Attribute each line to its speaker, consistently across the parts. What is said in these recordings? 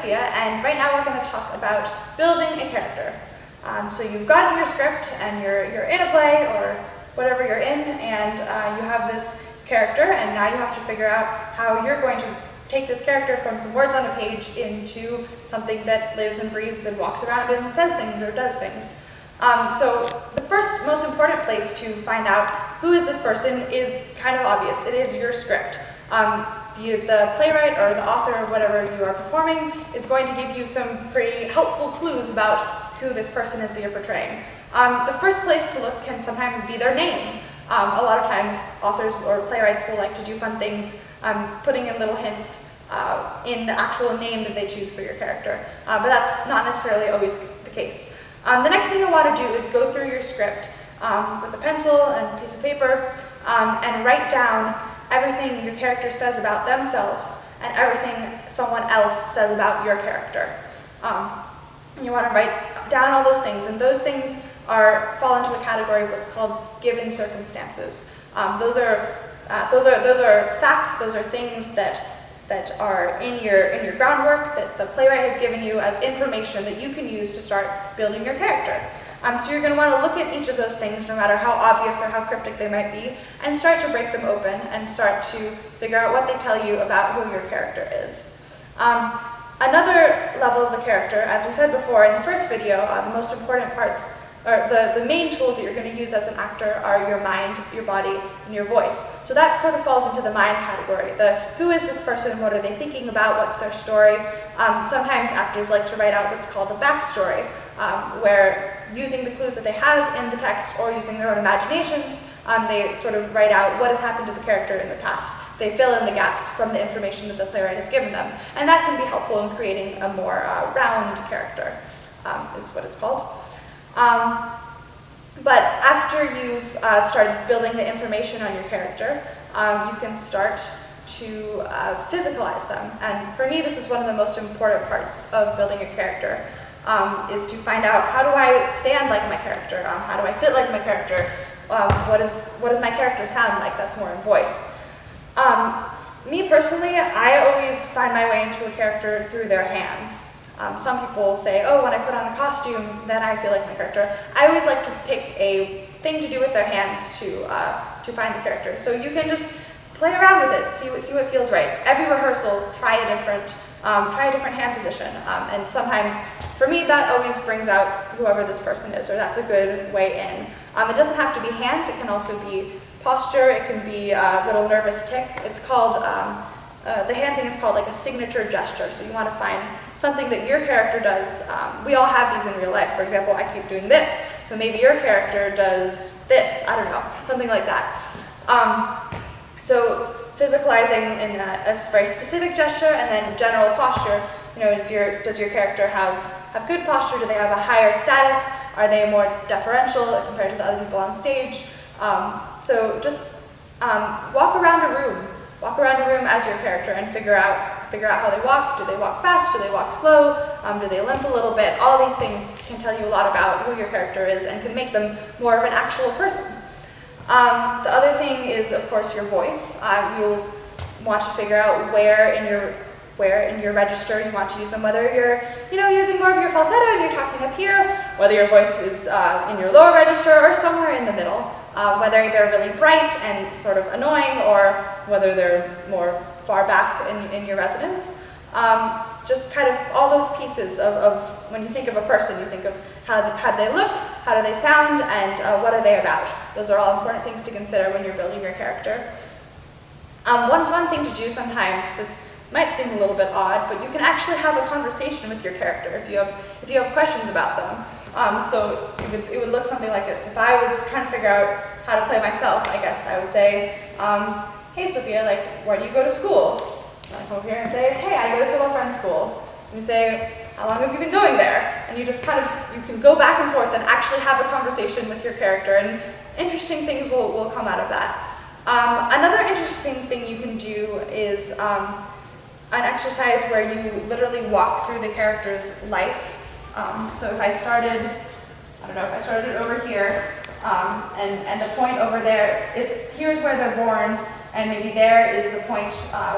Speaker 1: Sophia, and right now we're going to talk about building a character. So you've gotten your script, and you're in a play, or whatever you're in, and you have this character, and now you have to figure out how you're going to take this character from some words on a page into something that lives and breathes and walks around and says things or does things. So the first most important place to find out who is this person is kind of obvious. It is your script. The playwright or the author or whatever you are performing is going to give you some pretty helpful clues about who this person is that you're portraying. The first place to look can sometimes be their name. A lot of times authors or playwrights will like to do fun things, putting in little hints in the actual name that they choose for your character. But that's not necessarily always the case. The next thing you want to do is go through your script with a pencil and a piece of paper and write down everything your character says about themselves and everything someone else says about your character. You want to write down all those things, and those things fall into a category of what's called given circumstances. Those are facts. Those are things that are in your groundwork that the playwright has given you as information that you can use to start building your character. So you're going to want to look at each of those things, no matter how obvious or how cryptic they might be, and start to break them open and start to figure out what they tell you about who your character is. Another level of the character, as we said before in the first video, the most important parts, or the main tools that you're going to use as an actor are your mind, your body, and your voice. So that sort of falls into the mind category. Who is this person? What are they thinking about? What's their story? Sometimes actors like to write out what's called a backstory, where using the clues that they have in the text or using their own imaginations, they sort of write out what has happened to the character in the past. They fill in the gaps from the information that the playwright has given them. And that can be helpful in creating a more round character, is what it's called. But after you've started building the information on your character, you can start to physicalize them. And for me, this is one of the most important parts of building a character, is to find out, how do I stand like my character? How do I sit like my character? What does my character sound like? That's more in voice. Me personally, I always find my way into a character through their hands. Some people say, oh, when I put on a costume, then I feel like my character. I always like to pick a thing to do with their hands to find the character. So you can just play around with it, see what feels right. Every rehearsal, try a different hand position. And sometimes, for me, that always brings out whoever this person is, or that's a good way in. It doesn't have to be hands, it can also be posture, it can be a little nervous tick. It's called, the hand thing is called like a signature gesture. So you want to find something that your character does. We all have these in real life. For example, I keep doing this. So maybe your character does this, I don't know, something like that. So physicalizing in a very specific gesture, and then general posture. You know, does your character have good posture? Do they have a higher status? Are they more deferential compared to the other people on stage? So just walk around a room as your character and figure out how they walk. Do they walk fast? Do they walk slow? Do they limp a little bit? All these things can tell you a lot about who your character is and can make them more of an actual person. The other thing is, of course, your voice. You'll want to figure out where in your register you want to use them, whether you're using more of your falsetto and you're talking up here, whether your voice is in your lower register or somewhere in the middle, whether they're really bright and sort of annoying or whether they're more far back in your resonance. Just kind of all those pieces of when you think of a person, you think of how do they look, how do they sound, and what are they about. Those are all important things to consider when you're building your character. One fun thing to do sometimes, this might seem a little bit odd, but you can actually have a conversation with your character if you have questions about them. So it would look something like this. If I was trying to figure out how to play myself, I guess I would say, hey Sophia, like, where do you go to school? And I come over here and say, hey, I go to Civil Friends School. And you say, how long have you been going there? And you just you can go back and forth and actually have a conversation with your character, and interesting things will come out of that. Another interesting thing you can do is an exercise where you literally walk through the character's life. So if I started over here, and the point over there, here's where they're born, and maybe there is the point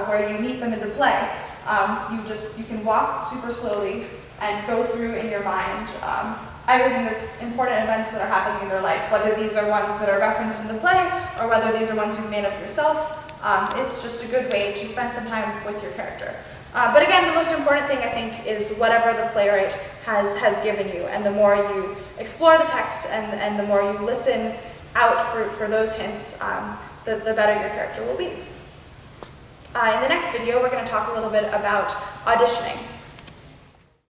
Speaker 1: where you meet them in the play. You can walk super slowly and go through in your mind everything that's important events that are happening in their life, whether these are ones that are referenced in the play or whether these are ones you've made up yourself. It's just a good way to spend some time with your character. But again, the most important thing, I think, is whatever the playwright has given you. And the more you explore the text and the more you listen out for those hints, the better your character will be. In the next video, we're going to talk a little bit about auditioning.